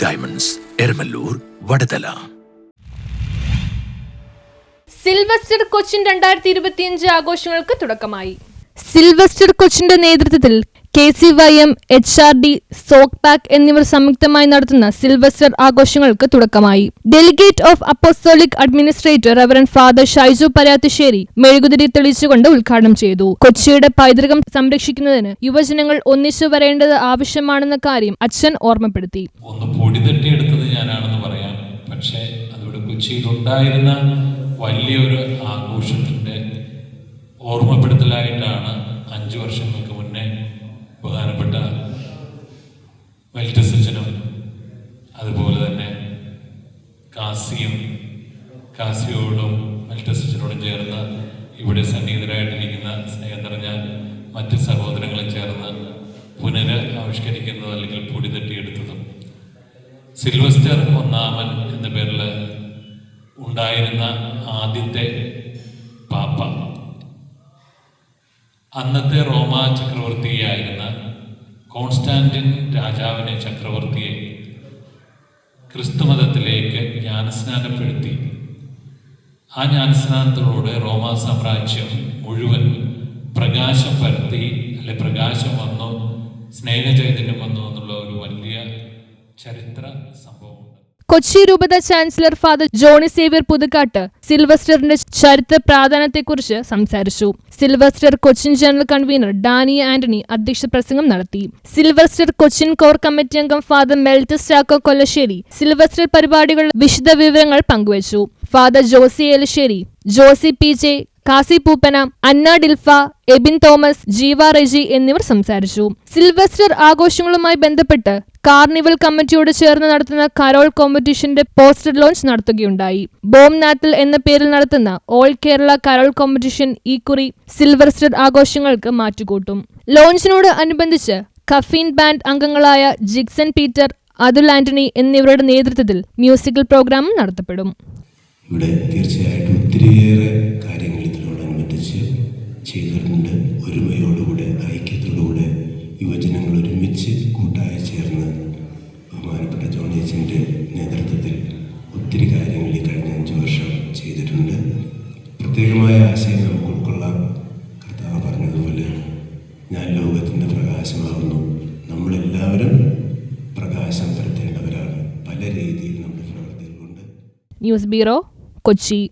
Diamonds, Eramallur, Vadathala. Sylvester Cochin 2025 ആഘോഷങ്ങൾക്ക് തുടക്കമായി. Sylvester കൊച്ചിന്റെ നേതൃത്വത്തിൽ KCYM, HRD, സോക്പാക് എന്നിവർ സംയുക്തമായി നടത്തുന്ന സിൽവസ്റ്റർ ആഘോഷങ്ങൾക്ക് തുടക്കമായി. Delegate of apostolic administrator reverend father Shaiju Parathussery മെഴുകുതിരി തെളിയിച്ചുകൊണ്ട് ഉദ്ഘാടനം ചെയ്തു. കൊച്ചിയുടെ പൈതൃകം സംരക്ഷിക്കുന്നതിന് യുവജനങ്ങൾ ഒന്നിച്ചു വരേണ്ടത് ആവശ്യമാണെന്ന കാര്യം അച്ഛൻ ഓർമ്മപ്പെടുത്തി. ഒന്ന് പൊടി തട്ടിയെടുത്തത് ഞാനാണെന്ന് പറയാം, പക്ഷേ അതിവിടെ കൊച്ചിയിലുണ്ടായിരുന്ന വലിയൊരു ആഘോഷത്തിൻ്റെ ഓർമ്മപ്പെടുത്തലായിട്ടാണ് 5 വർഷങ്ങൾക്ക് മുന്നേ ബഹുമാനപ്പെട്ട മെൽറ്റസച്ചനും അതുപോലെ തന്നെ കാസിയോടും മെൽറ്റസച്ചനോടും ചേർന്ന് ഇവിടെ സന്നിഹിതരായിട്ടിരിക്കുന്ന സ്നേഹം നിറഞ്ഞ മറ്റ് സഹോദരങ്ങളെ ചേർന്ന് പുനരാവിഷ്കരിക്കുന്നത് അല്ലെങ്കിൽ പൊടി തട്ടിയെടുത്തതും സിൽവസ്റ്റർ ഒന്നാമൻ എന്ന പേരിൽ ഉണ്ടായിരുന്ന ആദ്യത്തെ പാപ്പ, അന്നത്തെ റോമ ചക്രവർത്തിയായിരുന്ന കോൺസ്റ്റാന്റിൻ രാജാവിനെ ചക്രവർത്തിയെ ക്രിസ്തുമതത്തിലേക്ക് ജ്ഞാനസ്നാനപ്പെടുത്തി. ആ ജ്ഞാനസ്നാനത്തിലൂടെ റോമാ സാമ്രാജ്യം മുഴുവൻ പ്രകാശം പരത്തി, അല്ലെ പ്രകാശം വന്നു, സ്നേഹചൈതന്യം വന്നു എന്നുള്ള ഒരു വലിയ ചരിത്ര സംഭവമുണ്ട്. കൊച്ചി രൂപത chancellor father Johnny Xavier Puthukkattu സിൽവസ്റ്ററിന്റെ ചരിത്ര പ്രാധാന്യത്തെക്കുറിച്ച് സംസാരിച്ചു. Silvester Cochin general convener Danny Antony അധ്യക്ഷ പ്രസംഗം നടത്തി. സിൽവസ്റ്റർ കൊച്ചിൻ കോർ കമ്മിറ്റി അംഗം ഫാദർ മെൽറ്റസ് ചാക്കോ കൊല്ലശ്ശേരി സിൽവസ്റ്റർ പരിപാടികളുടെ വിശദ വിവരങ്ങൾ പങ്കുവച്ചു. Father Josy Elassery, Josy PJ, കാസി പൂപ്പന, അന്ന ഡിൽഫ, എബിൻ തോമസ്, ജീവ റെജി എന്നിവർ സംസാരിച്ചു. സിൽവസ്റ്റർ ആഘോഷങ്ങളുമായി ബന്ധപ്പെട്ട് കാർണിവൽ കമ്മിറ്റിയോട് ചേർന്ന് നടത്തുന്ന കരോൾ കോമ്പറ്റീഷന്റെ പോസ്റ്റർ ലോഞ്ച് നടത്തുകയുണ്ടായി. ബോം നാത്തൽ എന്ന പേരിൽ നടത്തുന്ന ഓൾ കേരള കരോൾ കോമ്പറ്റീഷൻ ഈക്കുറി സിൽവസ്റ്റർ ആഘോഷങ്ങൾക്ക് മാറ്റുകൂട്ടും. ലോഞ്ചിനോട് അനുബന്ധിച്ച് കഫീൻ ബാൻഡ് അംഗങ്ങളായ ജിക്സൺ പീറ്റർ, അതുൽ ആന്റണി എന്നിവരുടെ നേതൃത്വത്തിൽ മ്യൂസിക്കൽ പ്രോഗ്രാമും നടത്തപ്പെടും. ഇവിടെ തീർച്ചയായിട്ടും ഒത്തിരിയേറെ കാര്യങ്ങൾ ഇതിനോടനുബന്ധിച്ച് ചെയ്തിട്ടുണ്ട്. ഒരുമയോടുകൂടെ, ഐക്യത്തോടുകൂടെ യുവജനങ്ങൾ ഒരുമിച്ച് കൂട്ടായി ചേർന്ന് ബഹുമാനപ്പെട്ട ജോണിയച്ചൻ്റെ നേതൃത്വത്തിൽ ഒത്തിരി കാര്യങ്ങൾ ഈ കഴിഞ്ഞ 5 വർഷം ചെയ്തിട്ടുണ്ട്. പ്രത്യേകമായ ആശയം നമുക്ക് ഉൾക്കൊള്ളാം. കർത്താവ് പറഞ്ഞതുപോലെ, ഞാൻ ലോകത്തിൻ്റെ പ്രകാശമാകുന്നു. നമ്മളെല്ലാവരും പ്രകാശം പരത്തേണ്ടവരാണ്. പല രീതിയിൽ നമ്മുടെ പ്രവർത്തികളുണ്ട്. News bureau, Kochi.